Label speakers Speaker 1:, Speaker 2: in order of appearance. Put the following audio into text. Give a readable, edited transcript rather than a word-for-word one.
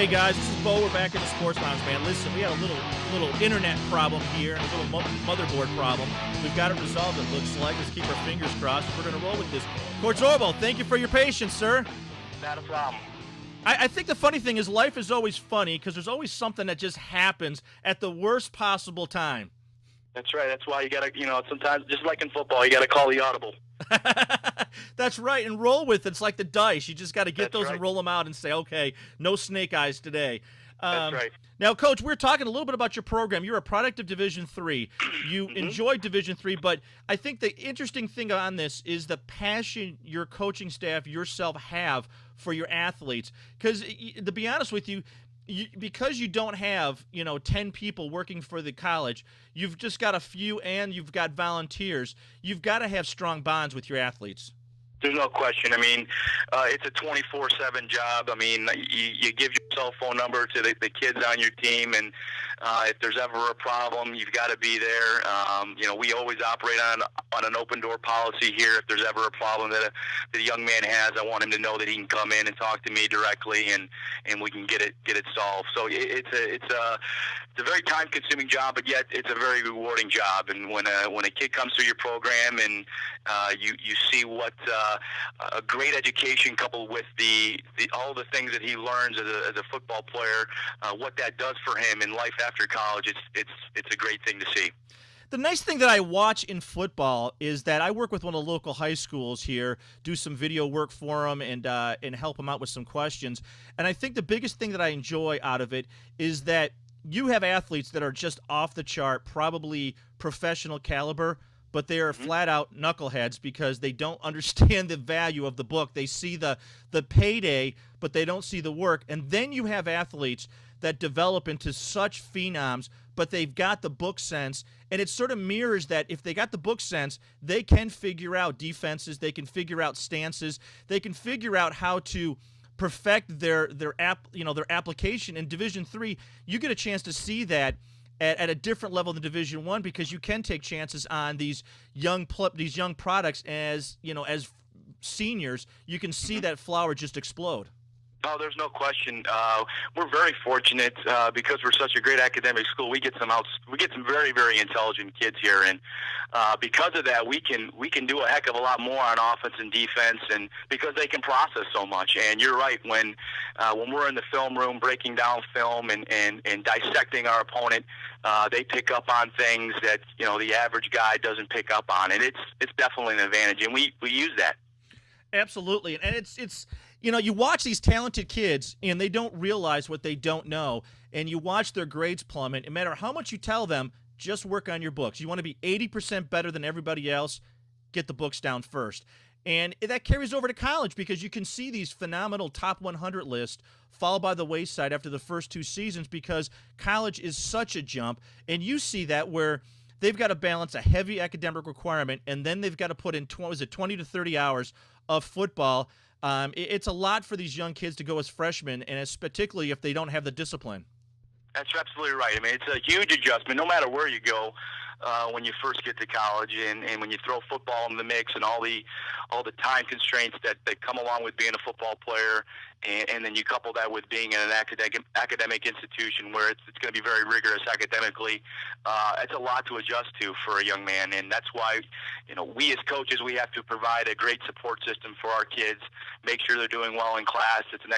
Speaker 1: Hey guys, this is Bo. We're back in the Sports Lounge, man. Listen, we had a little internet problem here, and a little motherboard problem. We've got it resolved, it looks like. Let's keep our fingers crossed. We're going to roll with this. Coach Zorbo, thank you for your patience, sir.
Speaker 2: Not a problem.
Speaker 1: I think the funny thing is life is always funny because there's always something that just happens at the worst possible time.
Speaker 2: That's right. That's why you got to, sometimes, just like in football, you got to call the audible.
Speaker 1: That's right, and roll with it. It's like the dice. You just got to get
Speaker 2: That's
Speaker 1: those
Speaker 2: right.
Speaker 1: and roll them out and say, okay, no snake eyes today.
Speaker 2: That's right.
Speaker 1: Now, Coach, we're talking a little bit about your program. You're a product of Division III. You enjoyed Division III, but I think the interesting thing on this is the passion your coaching staff, yourself, have for your athletes. Because, to be honest with you, because you don't have 10 people working for the college, you've just got a few, and you've got volunteers. You've got to have strong bonds with your athletes.
Speaker 2: There's no question. I mean, it's a 24/7 job. I mean, you give your cell phone number to the kids on your team, and if there's ever a problem, you've got to be there. We always operate on an open door policy here. If there's ever a problem that a young man has, I want him to know that he can come in and talk to me directly, and we can get it solved. So it's a very time-consuming job, but yet it's a very rewarding job. And when a kid comes through your program and you see what a great education coupled with all the things that he learns as a football player, what that does for him in life after college, it's a great thing to see.
Speaker 1: The nice thing that I watch in football is that I work with one of the local high schools here, do some video work for them, and help them out with some questions. And I think the biggest thing that I enjoy out of it is that you have athletes that are just off the chart, probably professional caliber, but they are flat out knuckleheads because they don't understand the value of the book. They see the payday, but they don't see the work. And then you have athletes that develop into such phenoms, but they've got the book sense, and it sort of mirrors that if they got the book sense, they can figure out defenses, they can figure out stances, they can figure out how to perfect their application. In Division III, you get a chance to see that at a different level than Division I, because you can take chances on these young products as seniors. You can see that flower just explode.
Speaker 2: Oh, there's no question. We're very fortunate because we're such a great academic school. We get some very, very intelligent kids here, and because of that, we can do a heck of a lot more on offense and defense, and because they can process so much. And you're right, when we're in the film room breaking down film and dissecting our opponent, they pick up on things that the average guy doesn't pick up on, and it's definitely an advantage, and we use that.
Speaker 1: Absolutely, and it's you watch these talented kids, and they don't realize what they don't know, and you watch their grades plummet. No matter how much you tell them, just work on your books. You want to be 80% better than everybody else, get the books down first. And that carries over to college because you can see these phenomenal top 100 lists fall by the wayside after the first two seasons because college is such a jump, and you see that where they've got to balance a heavy academic requirement, and then they've got to put in 20 to 30 hours of football. It's a lot for these young kids to go as freshmen, and particularly if they don't have the discipline.
Speaker 2: That's absolutely right. I mean, it's a huge adjustment, no matter where you go. When you first get to college, and when you throw football in the mix, and all the time constraints that come along with being a football player, and then you couple that with being in an academic institution where it's going to be very rigorous academically, it's a lot to adjust to for a young man. And that's why we as coaches, we have to provide a great support system for our kids, make sure they're doing well in class. It's an